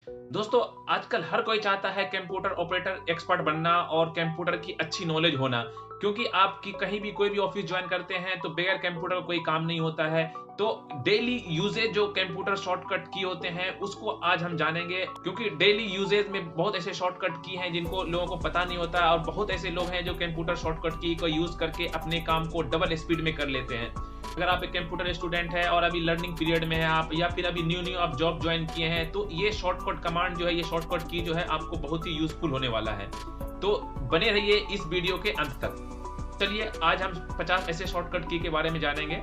दोस्तों, आजकल हर कोई चाहता है कंप्यूटर ऑपरेटर एक्सपर्ट बनना और कंप्यूटर की अच्छी नॉलेज होना, क्योंकि आपकी कहीं भी कोई भी ऑफिस ज्वाइन करते हैं तो बगैर कंप्यूटर कोई काम नहीं होता है। तो डेली यूजेज जो कंप्यूटर शॉर्टकट की होते हैं उसको आज हम जानेंगे, क्योंकि डेली यूजेज में बहुत ऐसे शॉर्टकट की हैं जिनको लोगों को पता नहीं होता और बहुत ऐसे लोग हैं जो कंप्यूटर शॉर्टकट की को यूज करके अपने काम को डबल स्पीड में कर लेते हैं। अगर आप एक कंप्यूटर स्टूडेंट है और अभी लर्निंग पीरियड में है आप, या फिर अभी न्यू आप जॉब ज्वाइन किए हैं, तो ये शॉर्टकट कमांड जो है, ये शॉर्टकट की जो है आपको बहुत ही यूजफुल होने वाला है। तो बने रहिए इस वीडियो के अंत तक। चलिए आज हम 50 ऐसे शॉर्टकट की के बारे में जानेंगे।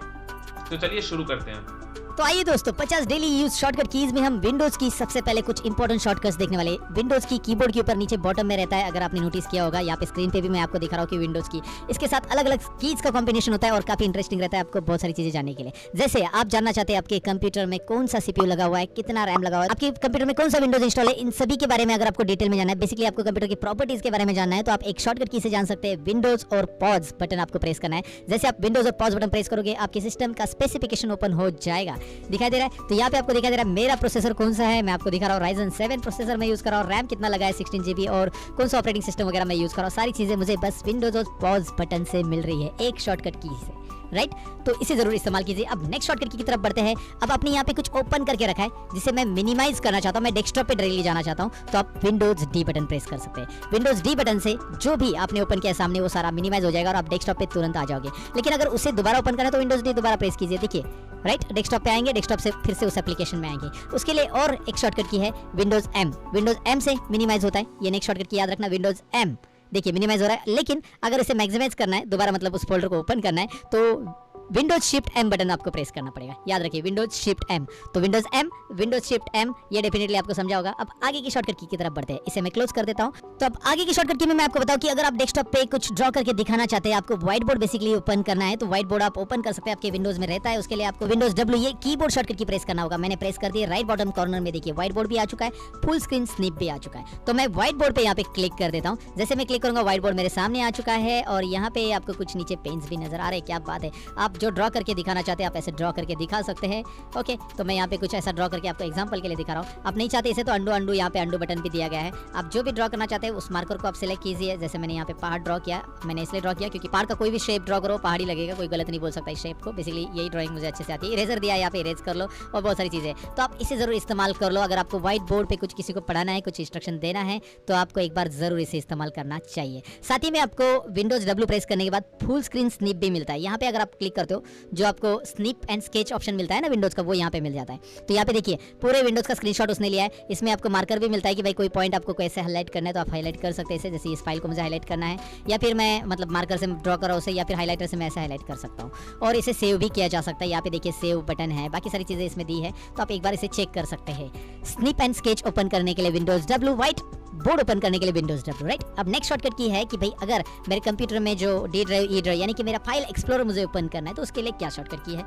तो चलिए शुरू करते हैं। तो आइए दोस्तों, 50 डेली यूज शॉर्टकट कीज में हम विंडोज की सबसे पहले कुछ इंपॉर्टेंट शॉर्टकट्स देखने वाले। विंडोज की कीबोर्ड के ऊपर नीचे बॉटम में रहता है, अगर आपने नोटिस किया होगा। यहाँ पे स्क्रीन पे भी मैं आपको दिखा रहा हूँ कि विंडोज की इसके साथ अलग अलग कीज का कॉम्बिनेशन होता है और काफी इंटरेस्टिंग रहता है आपको बहुत सारी चीजें जानने के लिए। जैसे आप जानना चाहते हैं आपके कंप्यूटर में कौन सा सीपीयू लगा हुआ है, कितना रैम लगा हुआ है, आपके कंप्यूटर में कौन सा विंडोज इंस्टॉल है, इन सभी के बारे में अगर आपको डिटेल में जानना है, बेसिकली आपको कंप्यूटर की प्रॉपर्टीज के बारे में जानना है, तो आप एक शॉर्टकट की से जान सकते हैं। विंडोज और पॉज बटन आपको प्रेस करना है। जैसे आप विंडोज और पॉज बटन प्रेस करोगे, आपके सिस्टम का स्पेसिफिकेशन ओपन हो जाएगा। दिखाई दे रहा है? तो यहाँ पे आपको दिखाई दे रहा है मेरा प्रोसेसर कौन सा है, मैं आपको दिखा रहा हूँ Ryzen 7 प्रोसेसर मैं यूज कर रहा हूँ, रैम कितना लगा है 16 GB, और कौन सा ऑपरेटिंग सिस्टम वगैरह मैं यूज कर रहा हूँ। सारी चीजें मुझे बस विंडोज और पॉज बटन से मिल रही है, एक शॉर्टकट की से, राइट। तो इसे जरूर इस्तेमाल कीजिए। अब नेक्स्ट शॉर्टकट की तरफ बढ़ते हैं। अब आपने यहाँ पे कुछ ओपन करके रखा है जिसे मैं मिनिमाइज करना चाहता हूँ, मैं डेस्कटॉप पे डायरेक्टली जाना चाहता हूँ, तो आप विंडोज डी बटन प्रेस कर सकते हैं। विंडोज डी बटन से जो भी आपने ओपन किया सामने वो सारा मिनिमाइज हो जाएगा और आप डेस्कटॉप पे तुरंत आ जाओगे। लेकिन अगर उसे दोबारा ओपन करना है तो विंडोज डी दोबारा प्रेस कीजिए। देखिए, राइट, डेस्कटॉप पे आएंगे, डेस्कटॉप से फिर से उस एप्लीकेशन में आएंगे। उसके लिए और एक शॉर्टकट की है विंडोज एम। विंडोज एम से मिनिमाइज होता है, ये नेक्स्ट शॉर्टकट की याद रखना, विंडोज एम। देखिए मिनिमाइज हो रहा है, लेकिन अगर इसे मैक्सिमाइज करना है दोबारा, मतलब उस फोल्डर को ओपन करना है, तो विंडोज शिफ्ट एम बटन आपको प्रेस करना पड़ेगा। याद रखिए, विंडोज शिफ्ट एम। तो Windows M, Windows shift M, ये डेफिनेटली आपको समझा होगा। अब आगे की शॉर्टकट की तरफ बढ़ते हैं। इसे मैं क्लोज कर देता हूं। तो अब आगे की शॉर्टकट की में मैं आपको बताऊं कि अगर आप डेस्कटॉप पे कुछ ड्रॉ करके दिखाना चाहते हैं, आपको व्हाइट बोर्ड बेसिकली ओपन करना है, तो व्हाइट बोर्ड आप ओपन कर सकते हैं, आपके विंडोज में रहता है। उसके लिए आपको विंडोज डब्ल्यू, ये कीबोर्ड शॉर्टकट की प्रेस करना होगा। मैंने प्रेस कर दिया, राइट बॉटम कॉर्नर में देखिए व्हाइट बोर्ड भी आ चुका है, फुल स्क्रीन स्निप भी आ चुका है। तो मैं व्हाइट बोर्ड पे यहाँ पे क्लिक कर देता हूँ। जैसे मैं क्लिक करूंगा, व्हाइट बोर्ड मेरे सामने आ चुका है और यहाँ पे आपको कुछ नीचे पेन्स भी नजर आ रहे हैं। क्या बात है, आप जो ड्रॉ करके दिखाना चाहते हैं आप ऐसे ड्रॉ करके दिखा सकते हैं। ओके, तो मैं यहाँ पे कुछ ऐसा ड्रॉ करके आपको एग्जांपल के लिए दिखा रहा हूँ। आप नहीं चाहते इसे तो अंडू यहाँ पे अंडू बटन भी दिया गया है। आप जो भी ड्रॉ करना चाहते हैं उस मार्कर को आप सिलेक्ट कीजिए। जैसे मैंने यहाँ पे पहाड़ ड्रॉ किया, मैंने इसलिए ड्रॉ किया क्योंकि पहाड़ का कोई भी शेप ड्रॉ करो पहाड़ी लगेगा, कोई गलत नहीं बोल सकता इस शेप को। बेसिकली यही ड्रॉइंग मुझे अच्छे से आती है। इरेजर दिया है, यहाँ पे इरेज कर लो और बहुत सारी चीजें, तो आप इसे जरूर इस्तेमाल कर लो। अगर आपको व्हाइट बोर्ड पे कुछ किसी को पढ़ाना है, कुछ इंस्ट्रक्शन देना है, तो आपको एक बार जरूर इसे इस्तेमाल करना चाहिए। साथ ही में आपको विंडोज डब्ल्यू प्रेस करने के बाद फुल स्क्रीन स्निप भी मिलता है। यहाँ पे अगर आप क्लिक करते हो, जो आपको स्निप एंड स्केच ऑप्शन मिलता है ना विंडोज का, वो यहाँ पे मिल जाता है। तो यहाँ पे देखिए पूरे विंडोज का स्क्रीनशॉट उसने लिया है। इसमें आपको मार्कर भी मिलता है कि भाई कोई पॉइंट आपको कैसे हाईलाइट करना है, तो आप हाईलाइट कर सकते हैं इसे। जैसे इस फाइल को मुझे हाईलाइट करना है, या फिर मैं मतलब मार्कर से ड्रॉ कर रहा हूँ उसे, या फिर हाईलाइटर से मैं ऐसे हाईलाइट कर सकता हूँ। और इसे सेव भी किया जा सकता है। यहाँ पे देखिए सेव बटन है, बाकी सारी चीजें इसमें दी है, तो आप एक बार इसे चेक कर सकते हैं। स्निप एंड स्केच ओपन करने के लिए Windows W, white board open करने के लिए विंडोज डब्ल्यू, राइट। अब नेक्स्ट शॉर्टकट की है कि भाई अगर मेरे कंप्यूटर में जो डी ड्राइव, ई ड्राइव, यानी कि मेरा फाइल एक्सप्लोरर मुझे ओपन करना है, तो उसके लिए क्या शॉर्टकट की है,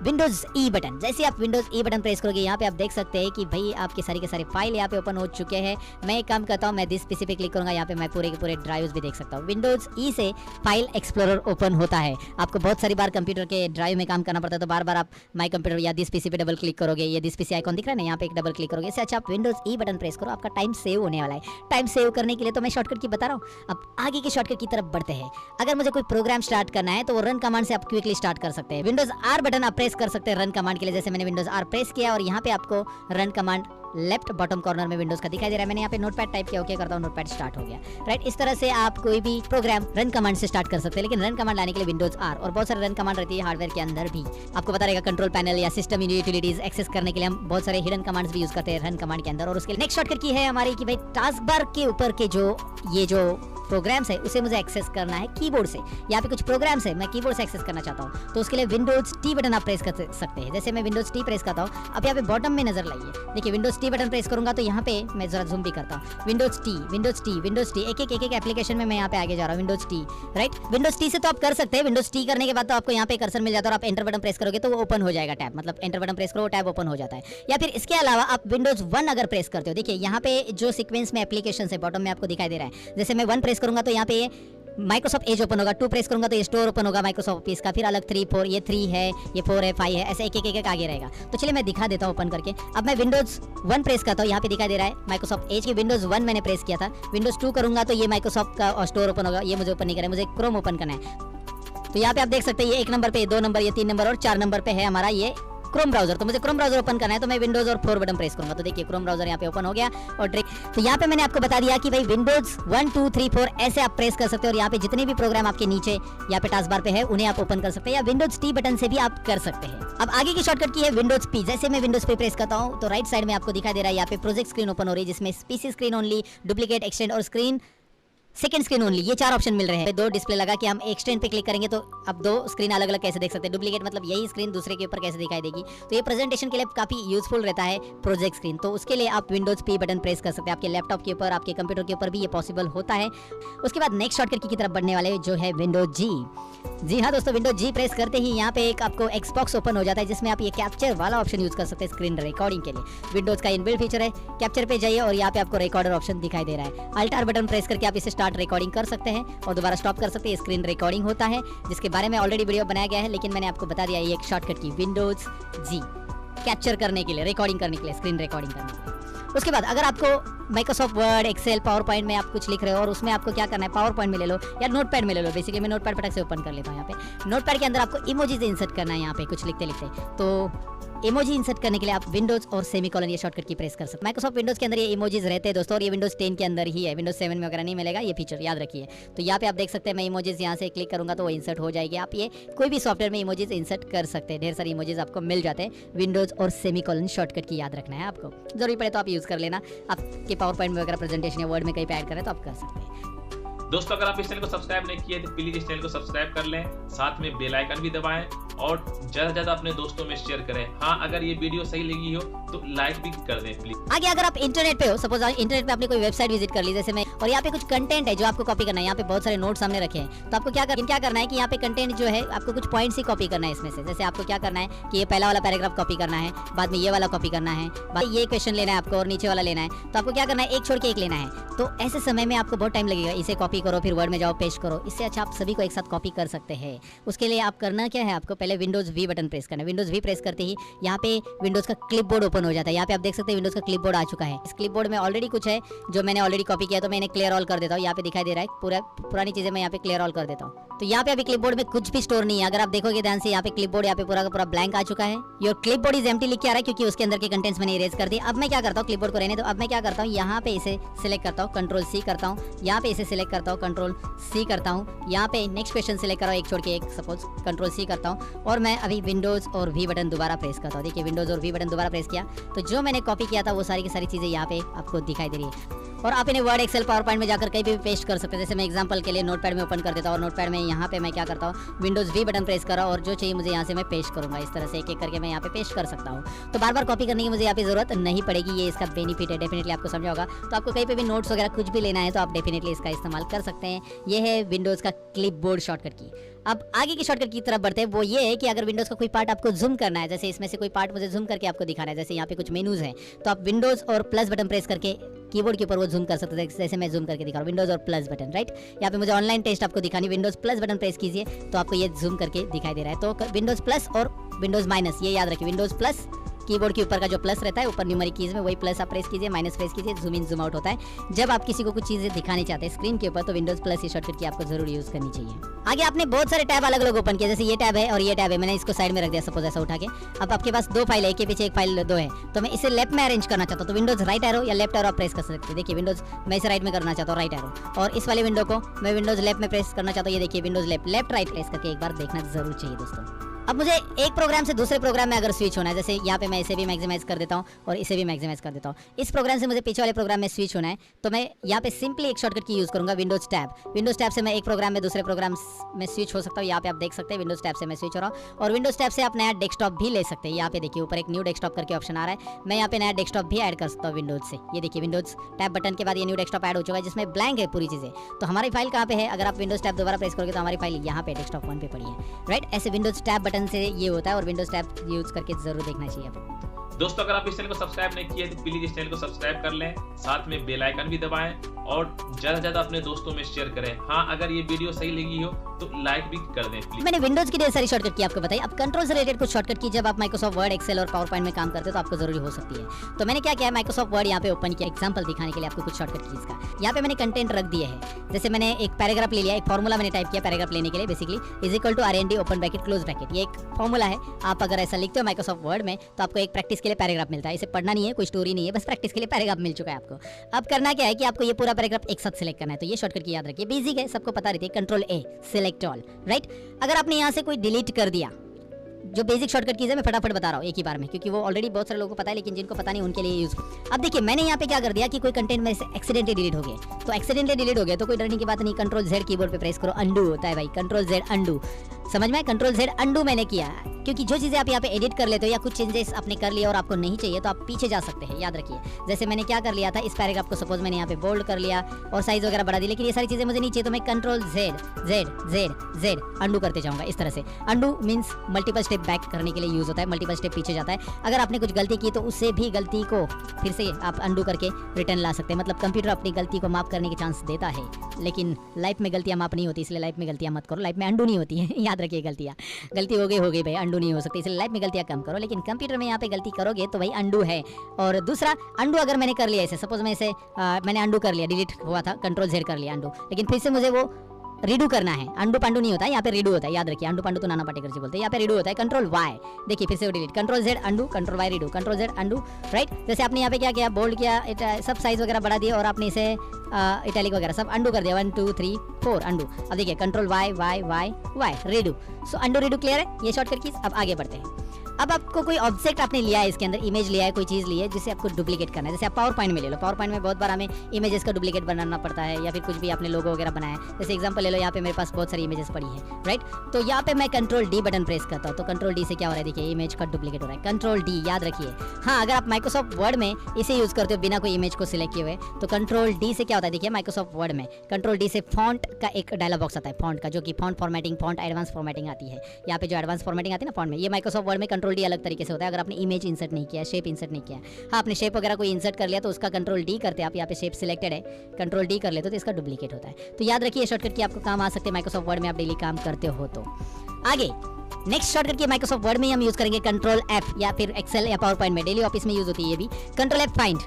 विंडोज ई बटन। जैसे आप विंडोज ई बटन प्रेस करोगे, यहाँ पे आप देख सकते हैं कि भाई आपके सारी के सारे फाइल यहाँ पे ओपन हो चुके हैं। मैं एक काम करता हूँ, मैं दिस पीसी पे क्लिक करूंगा, यहाँ पे मैं पूरे के पूरे ड्राइव्स भी देख सकता हूँ। विंडोज ई से फाइल एक्सप्लोरर ओपन होता है। आपको बहुत सारी बार कंप्यूटर के ड्राइव में काम करना पड़ता है, तो बार बार आप माई कंप्यूटर या दिस पीसी पे डबल क्लिक करोगे, ये दिस पीसी आइकॉन दिख रहा है ना, यहाँ पे एक डबल क्लिक करोगे। इससे अच्छा आप विंडोज ई बटन प्रेस करो, आपका टाइम सेव होने वाला है। टाइम सेव करने के लिए तो मैं शॉर्टकट की बता रहा हूँ। अब आगे की शॉर्टकट की तरफ बढ़ते हैं। अगर मुझे कोई प्रोग्राम स्टार्ट करना है तो वो रन कमांड से आप क्विकली स्टार्ट कर सकते हैं। विंडोज आर बटन आप प्रेस कर सकते हैं रन कमांड के लिए। जैसे मैंने विंडोज आर प्रेस किया और यहाँ पे आपको run command left bottom corner में विंडोज का दिखाई दे रहा है। मैंने यहाँ पे नोटपैड टाइप किया, ओके करता हूँ, नोटपैड स्टार्ट हो गया, राइट। इस तरह से आप कोई भी प्रोग्राम रन कमांड से स्टार्ट कर सकते हैं। लेकिन रन कमांड लाने के लिए विंडोज आर, और बहुत सारे रन कमांड रहती है हार्डवेयर के अंदर भी, आपको पता रहेगा। कंट्रोल पैनल या सिस्टम यूटिलिटीज एक्सेस करने के लिए हम बहुत सारे हिडन कमांड्स भी यूज करते हैं रन कमांड के अंदर। और उसके नेक्स्ट शॉर्टकट की है हमारी कि भाई टास्क बार के ऊपर के जो ये जो प्रोग्राम्स है उसे मुझे एक्सेस करना है कीबोर्ड से। यहाँ पे कुछ प्रोग्राम्स है मैं कीबोर्ड से एक्सेस करना चाहता हूँ, तो उसके लिए विंडोज टी बटन आप प्रेस कर सकते हैं। जैसे मैं विंडोज टी प्रेस करता हूँ, अब यहाँ पे बॉटम में नजर लाइए, देखिए विंडोज टी बटन प्रेस करूंगा तो यहाँ पे मैं जरा जूम भी करता हूँ, Windows T, Windows T, Windows T, एक एप्लीकेशन में मैं यहाँ पे आगे जा रहा हूँ, Windows T, right. Windows T से तो आप कर सकते हैं। विंडोज टी करने के बाद तो आपको यहाँ पे कर्सर मिल जाता है और आप एंटर बटन प्रेस करोगे तो वो ओपन हो जाएगा टैब, मतलब एंटर बटन प्रेस करो टैब ओपन हो जाता है। या फिर इसके अलावा आप विंडोज 1 अगर प्रेस करते हो, देखिए यहाँ पे जो सीक्वेंस में एप्लीकेशन है बॉटम में आपको दिखाई दे रहा है। जैसे मैं 1 प्रेस करूंगा तो यहाँ पे माइक्रोसॉफ्ट एज ओपन होगा, 2 प्रेस करूंगा तो ये स्टोर ओपन होगा माइक्रोसॉफ्ट ऑफिस का, फिर अलग 3 4, ये 3 है, ये 4 है, 5 है, ऐसे एक आगे रहेगा। तो चलिए मैं दिखा देता हूँ ओपन करके। अब मैं विंडोज 1 प्रेस करता हूँ, यहाँ पे दिखाई दे रहा है माइक्रोसॉफ्ट एज की विंडोज 1 मैंने प्रेस किया था। विंडोज 2 करूंगा तो ये माइक्रोसॉफ्ट का स्टोर ओपन होगा, ये मुझे ओपन नहीं करना है, मुझे क्रोम ओपन करना है। तो यहाँ पे आप देख सकते हैं ये 1 नंबर पे, 2 नंबर, ये 3 नंबर और 4 नंबर पे है हमारा ये क्रोम ब्राउजर। तो मुझे क्रोम ब्राउजर ओपन करना है, तो मैं विंडोज और 4 बटन प्रेस करूंगा। तो देखिए क्रोम ब्राउजर यहाँ पे ओपन हो गया। और तो यहाँ पे मैंने आपको बता दिया कि भाई विंडोज 1 2 3 4 ऐसे आप प्रेस कर सकते हैं, और यहाँ पे जितने भी प्रोग्राम आपके नीचे यहाँ पे टास्क बार पे है उन्हें आप ओपन कर सकते हैं, या विंडोज टी बटन से भी आप कर सकते हैं। अब आगे की शॉर्टकट की है विंडोज पी। जैसे मैं विंडोज पे प्रेस करता हूँ तो राइट साइड में आपको दिखाई दे रहा है यहाँ पे प्रोजेक्ट स्क्रीन ओपन हो रही है, जिसमें PC screen only, duplicate, extend और स्क्रीन सेकंड स्क्रीन ओनली, ये 4 ऑप्शन मिल रहे हैं। 2 डिस्प्ले लगा कि हम एक्सटेंड पे क्लिक करेंगे तो अब 2 स्क्रीन अलग अलग कैसे देख सकते हैं। डुप्लीकेट मतलब यही स्क्रीन दूसरे के ऊपर कैसे दिखाई देगी। तो ये प्रेजेंटेशन के लिए काफी यूजफुल रहता है प्रोजेक्ट स्क्रीन। तो उसके लिए आप विंडोज पी बटन प्रेस कर सकते हैं। आपके लैपटॉप के ऊपर, आपके कंप्यूटर के ऊपर भी ये पॉसिबल होता है। उसके बाद नेक्स्ट शॉर्टकट की तरफ बढ़ने वाले जो है विंडोज जी। जी हाँ दोस्तों, विंडोज जी प्रेस करते ही यहाँ पे एक आपको एक्सबॉक्स ओपन हो जाता है, जिसमें आप ये कैप्चर वाला ऑप्शन यूज कर सकते हैं स्क्रीन रिकॉर्डिंग के लिए। विंडोज का इनबिल्ट फीचर है। कैप्चर पे जाइए और यहाँ पे आपको रिकॉर्डर ऑप्शन दिखाई दे रहा है। अल्ट आर बटन प्रेस करके आप इसे स्टार्ट रिकॉर्डिंग कर सकते हैं और दोबारा स्टॉप कर सकते हैं। स्क्रीन रिकॉर्डिंग होता है, जिसके बारे में ऑलरेडी वीडियो बनाया गया है, लेकिन मैंने आपको बता दिया ये एक शॉर्टकट की विंडोज जी कैप्चर करने के लिए, रिकॉर्डिंग करने के लिए, स्क्रीन रिकॉर्डिंग करने के लिए। उसके बाद अगर आपको Microsoft Word, Excel, PowerPoint में आप कुछ लिख रहे हो और उसमें आपको क्या करना है, पावर पॉइंट में ले लो या नोटपैड में ले लो। बेसिकली मैं नोटपैड फटाक से ओपन कर लेता हूँ। यहाँ पे नोटपैड के अंदर आपको इमोजीज इंसर्ट करना है। यहाँ पे कुछ लिखते लिखते तो इमोजी इंसर्ट करने के लिए आप विंडोज और सेमीकोलन ये शॉर्टकट की प्रेस कर सकते हैं। माइक्रोसॉफ्ट विंडोज के अंदर ये इमोजीज रहते हैं दोस्तों, और ये विंडोज 10 के अंदर ही है, विंडोज 7 में वगैरह नहीं मिलेगा ये फीचर, याद रखिए। तो यहाँ पे आप देख सकते हैं मैं इमोजीज यहाँ से क्लिक करूंगा तो वो इंसर्ट हो जाएगी। आप ये कोई भी सॉफ्टवेयर में इमोजीज इंसर्ट कर सकते हैं, ढेर सारी इमोजीज आपको मिल जाते हैं। विंडोज और सेमीकोलन शॉर्टकट की याद रखना है आपको, जरूरी पड़े तो आप यूज कर लेना। आपके पावर पॉइंट में वगैरह प्रेजेंटेशन या वर्ड में कहीं पे ऐड करें तो आप कर सकते हैं। दोस्तों अगर आप इस चैनल को सब्सक्राइब नहीं किए तो प्लीज इस चैनल को सब्सक्राइब कर लें, साथ में बेल आइकन भी दबाएं और ज्यादा से ज्यादा अपने दोस्तों में शेयर करें। हाँ, अगर ये वीडियो सही लगी हो तो लाइक भी कर दें प्लीज। आगे अगर आप इंटरनेट पे हो, सपोज इंटरनेट पे आपने कोई वेबसाइट विजिट कर ली जैसे मैं, और यहाँ पे कुछ कंटेंट है जो आपको कॉपी करना है, यहाँ पे बहुत सारे नोट सामने रखे हैं, तो आपको क्या करना है कि यहाँ पे कंटेंट जो है आपको कुछ पॉइंट्स ही कॉपी करना है इसमें से। जैसे आपको क्या करना है कि ये पहला वाला पैराग्राफ कॉपी करना है, बाद में ये वाला कॉपी करना है, बाद ये क्वेश्चन लेना है आपको और नीचे वाला लेना है। तो आपको क्या करना है, एक छोड़ के एक लेना है। तो ऐसे समय में आपको बहुत टाइम लगेगा, इसे कॉपी करो फिर वर्ड में जाओ पेस्ट करो। इससे अच्छा आप सभी को एक साथ कॉपी कर सकते हैं। उसके लिए आप करना क्या है, आपको पहले विंडोज वी बटन प्रेस करना है। विंडोज वी प्रेस करते ही यहाँ पे विंडोज का क्लिपबोर्ड ओपन हो जाता है। यहाँ पे आप देख सकते हैं विंडोज का क्लिपबोर्ड आ चुका है। इस क्लिपबोर्ड में ऑलरेडी कुछ है जो मैंने ऑलरेडी कॉपी किया, तो मैंने क्लियर ऑल कर देता हूँ। यहाँ पे दिखाई दे रहा है पूरा पुरानी चीजें मैं यहाँ पे क्लियर ऑल कर देता हूँ। तो यहाँ पे अभी क्लिपबोर्ड में कुछ भी स्टोर नहीं है। अगर आप देखोगे ध्यान से यहाँ पे क्लिपबोर्ड यहाँ पे पूरा का पूरा ब्लैंक आ चुका है। योर क्लिपबोर्ड इज एम्प्टी लिख के आ रहा है क्योंकि उसके अंदर के कंटेंट्स मैंने इरेज कर दिए। अब मैं क्या करता हूँ, क्लिपबोर्ड को रहने दो। अब मैं क्या करता हूँ, यहाँ पे इसे सिलेक्ट करता हूँ, कंट्रोल सी करता हूँ, यहाँ पे इसे सिलेक्ट करता हूँ, कंट्रोल सी करता हूँ, यहाँ पे नेक्स्ट क्वेश्चन सिलेक्ट करो, एक छोड़ के एक, सपोज कंट्रोल सी करता हूँ, और मैं अभी विंडोज और वी बटन दोबारा प्रेस करता हूँ। देखिए विंडोज और वी बटन दोबारा प्रेस किया तो जो मैंने कॉपी किया था वो सारी की सारी चीजें यहाँ पे आपको दिखाई दे रही है। और आप इन्हें वर्ड, एक्सेल, पावर पॉइंट में जाकर कहीं भी पेस्ट कर सकते हैं। जैसे मैं एग्जांपल के लिए नोटपैड में ओपन कर देता हूँ और नोटपैड में यहाँ पे मैं क्या करता हूँ, विंडोज वी बटन प्रेस करा और जो चाहिए मुझे यहाँ से मैं पेस्ट करूंगा। इस तरह से एक एक करके मैं यहाँ पे पेस्ट कर सकता हूँ। तो बार बार कॉपी करने की मुझे यहाँ पे जरूरत नहीं पड़ेगी। ये इसका बेनिफिट है, डेफिनेटली आपको समझा होगा। तो आपको कहीं पे भी नोट्स वगैरह कुछ भी लेना है तो आप डेफिनेटली इसका इस्तेमाल कर सकते हैं। ये है विंडोज का क्लिपबोर्ड शॉर्टकट की। अब आगे की शॉर्टकट की तरफ बढ़ते हैं। वो ये है कि अगर विंडोज का कोई पार्ट आपको जूम करना है, जैसे इसमें से कोई पार्ट मुझे जूम करके आपको दिखाना है, जैसे यहाँ पे कुछ मेनूज हैं, तो आप विंडोज और प्लस बटन प्रेस करके कीबोर्ड के ऊपर वो जूम कर सकते हैं। जैसे मैं जूम करके दिखा रहा हूँ, विंडोज और प्लस बटन, राइट। यहाँ पे मुझे ऑनलाइन टेस्ट आपको दिखानी, विंडोज प्लस बटन प्रेस कीजिए तो आपको ये जूम करके दिखाई दे रहा है। तो विंडोज प्लस और विंडोज माइनस, ये याद रखिए। विंडोज प्लस कीबोर्ड के ऊपर का जो प्लस रहता है, ऊपर न्यूमेरिक कीज में वही प्लस आप प्रेस कीजिए, माइनस प्रेस कीजिए, जूम इन जूम आउट होता है। जब आप किसी को कुछ चीजें दिखानी चाहते हैं स्क्रीन के ऊपर तो विंडोज प्लस ये शॉर्टकट की आपको जरूर यूज करनी चाहिए। आगे आपने बहुत सारे टैब अलग अलग ओपन किया, जैसे ये टैब है और ये टैब है, मैंने इसको साइड में रख दिया सपोज ऐसा उठा के। अब आपके पास 2 फाइल है, एक के पीछे एक फाइल 2 है, तो मैं इसे लेफ्ट में अरेंज करना चाहता हूँ तो विंडोज राइट एरो या लेफ्ट एरो आप प्रेस कर सकते हैं। देखिए विंडोज मैं इसे राइट में करना चाहता हूँ, राइट एरो, और इस वाले विंडो को मैं विंडोज लेफ्ट में प्रेस करना चाहता हूँ। ये देखिए विंडोज लेफ्ट राइट प्रेस करके एक बार देखना जरूर चाहिए दोस्तों। अब मुझे एक प्रोग्राम से दूसरे प्रोग्राम में अगर स्विच होना है, जैसे यहाँ पे मैं इसे भी मैक्सिमाइज कर देता हूँ और इसे भी मैक्सिमाइज कर देता हूँ। इस प्रोग्राम से मुझे पीछे वाले प्रोग्राम में स्विच होना है तो मैं यहाँ पे सिंपली एक शॉर्टकट की यूज करूंगा, विंडोज टैब। विंडोज टैब से मैं एक प्रोग्राम में दूसरे प्रोग्राम में स्विच हो सकता हूँ। यहाँ पे आप देख सकते हैं विंडोज टैब से मैं स्विच हो रहा हूँ। और विंडोज टैब से आप नया डेस्कटॉप भी ले सकते हैं। यहाँ पे देखिए ऊपर एक न्यू डेस्कटॉप करके ऑप्शन आ रहा है, मैं यहाँ पे नया डेस्कटॉप भी ऐड कर सकता हूँ विंडोज से। ये देखिए विंडोज टैब बटन के बाद ये न्यू डेस्कटॉप ऐड हो चुका है जिसमें ब्लैंक है पूरी चीजें। तो हमारी फाइल कहाँ पे है, अगर आप विंडोज टैब दोबारा प्रेस करोगे तो हमारी फाइल यहाँ पे डेस्कटॉप 1 पे पड़ी है, राइट। ऐसे विंडोज टैब बटन से ये होता है और विंडोज टैब यूज करके जरूर देखना चाहिए आपको। दोस्तों अगर आप इस चैनल को सब्सक्राइब नहीं किए तो प्लीज इस चैनल को सब्सक्राइब कर लें, साथ में बेल आइकन भी दबाएं और ज्यादा से ज्यादा अपने दोस्तों में शेयर करें। हाँ, अगर ये वीडियो सही लगी हो तो लाइक भी कर दें प्लीज। मैंने विंडोज की ढेर सारी शॉर्टकट की आपको बताई। अब कंट्रोल से रिलेटेड कुछ शॉर्टकट की जब आप माइक्रोसॉफ्ट वर्ड, एक्सेल और पावर पॉइंट में काम करते हो तो आपको जरूरी हो सकती है। तो मैंने क्या किया, माइक्रोसॉफ्ट वर्ड यहाँ पे ओपन किया एग्जांपल दिखाने के लिए आपको कुछ शॉर्टकट कीज का। यहाँ पे मैंने कंटेंट रख दिए है। जैसे मैंने एक पैराग्राफ ले लिया, एक फॉर्मूला मैंने टाइप किया पैराग्राफ लेने के लिए, basically is equal to RND open bracket close bracket. ये एक फॉर्मूला है। आप अगर ऐसा लिखते हो माइक्रोसॉफ्ट वर्ड में तो आपको एक प्रैक्टिस के लिए पैराग्राफ मिलता है। इसे पढ़ना नहीं है, कोई स्टोरी नहीं है, बस प्रैक्टिस के लिए पैराग्राफ मिल चुका है आपको। अब करना क्या है कि आपको ये पूरा पैराग्राफ एक साथ सिलेक्ट करना है। तो ये शॉर्टकट की याद रखिए, बेसिक है, सबको पता रहती है। Control A select all, right. अगर आपने यहाँ से कोई डिलीट कर दिया, जो बेसिक शॉर्टकट कीज है मैं फटाफट बता रहा हूँ एक ही बार में, क्योंकि वो ऑलरेडी बहुत सारे लोगों को पता है, लेकिन जिनको पता नहीं उनके लिए यूज। अब देखिए मैंने यहाँ पे क्या कर दिया कि कोई कंटेंट में से एक्सीडेंटली डिलीट हो गए, तो एक्सीडेंटली डिलीट हो गए तो कोई डरने की बात नहीं। कंट्रोल Z कीबोर्ड पे प्रेस करो, अंडू होता है भाई, कंट्रोल Z अंडू। समझ में? कंट्रोल Z अंडू मैंने किया, क्योंकि जो चीजें आप यहाँ पे एडिट कर लेते हो या कुछ चेंजेस आपने कर लिया और आपको नहीं चाहिए तो आप पीछे जा सकते हैं, याद रखिए। जैसे मैंने क्या कर लिया था, इस पैराग्राफ को सपोज मैंने यहाँ पे बोल्ड कर लिया और साइज वगैरह बढ़ा दी, लेकिन ये सारी चीजें मुझे नहीं चाहिए तो मैं कंट्रोल Z अंडू करते जाऊंगा इस तरह से। Undo means multiple step back करने के लिए यूज होता है, मल्टीपल स्टेप पीछे जाता है। अगर आपने कुछ गलती की तो उससे भी गलती को फिर से आप अंडू करके रिटर्न ला सकते हैं। मतलब कंप्यूटर अपनी गलती को माफ करने की चांस देता है, लेकिन लाइफ में गलतियां माफ नहीं होती, इसलिए लाइफ में गलतियां मत करो। लाइफ में अंडू नहीं होती है, याद रखिए। गलती हो गई भाई, अंडू नहीं हो सकती, इसलिए लाइफ में गलतियां कम करो। लेकिन कंप्यूटर में यहाँ पे गलती करोगे तो भाई अंडू है। और दूसरा, अंडू अगर मैंने कर लिया इसे, सपोज मैं इसे मैंने अंडू कर लिया, डिलीट हुआ था, कंट्रोल Z कर लिया अंडू, लेकिन फिर से मुझे वो रीडू करना है। अंडू पांडू नहीं होता है, यहाँ पे रीडू होता है, याद रखिए। अंडू पांडू तो नाना पाटेकर जी बोलते हैं, यहाँ पे रीडू होता है। कंट्रोल Y, देखिए फिर से वो delete, control Z undo, control Y redo, control Z undo, right. जैसे आपने यहाँ पे क्या किया, बोल्ड किया, सब साइज वगैरह बढ़ा दिया और आपने इसे इटैलिक वगैरह सब अंडू कर दिया, 1 2 3 4 अंडू। अब देखिए कंट्रोल Y रीडू। सो अंडू रीडू क्लियर है, ये शॉर्टकट कीज। अब आगे बढ़ते हैं। अब आपको कोई ऑब्जेक्ट आपने लिया है, इसके अंदर इमेज लिया है, कोई चीज़ ली है जिसे आपको डुप्लीकेट करना है। जैसे आप पावर पॉइंट में ले लो, पावर पॉइंट में बहुत बार हमें इमेजेस का डुप्लीकेट बनाना पड़ता है, या फिर कुछ भी आपने लोगो वगैरह बनाया है। जैसे एग्जांपल ले लो, यहाँ पे मेरे पास बहुत सारी इमेजेस पड़ी है, राइट। तो यहाँ पे मैं कंट्रोल D बटन प्रेस करता हूँ तो कंट्रोल D से क्या हो रहा है, देखिए इमेज का डुप्लीकेट हो रहा है। कंट्रोल D याद रखिए। हाँ, अगर आप माइक्रोसॉफ्ट वर्ड में इसे यूज करते हो बिना कोई इमेज को सिलेक्ट किए हुए तो कंट्रोल D से क्या होता है, देखिए माइक्रोसॉफ्ट वर्ड में कंट्रोल D से फॉन्ट का एक डायलॉग बॉक्स आता है, फॉन्ट का, जो कि font formatting, font advance formatting आती है। यहाँ पे जो एडवांस फॉर्मेटिंग आती है ना फॉन्ट में, ये माइक्रोसॉफ्ट वर्ड में कंट्रोल D अलग तरीके से होता है। अगर आपने इमेज इंसर्ट नहीं किया, शेप इंसर्ट नहीं किया, हाँ आपने शेप वगैरह कोई इंसर्ट कर लिया तो उसका कंट्रोल D करते हैं आप। यहाँ पे शेप सिलेक्टेड है, कंट्रोल D कर लेते हो तो इसका डुप्लीकेट होता है। तो याद रखिए शॉर्टकट की आपको काम आ सकते हैं माइक्रोसॉफ्ट वर्ड में आप डेली काम करते हो तो। आगे नेक्स्ट शॉर्टकट की माइक्रोसॉफ्ट वर्ड में हम यूज करेंगे कंट्रोल F, या फिर एक्सेल या पावर पॉइंट में डेली ऑफिस में यूज होती है ये भी। Control F find,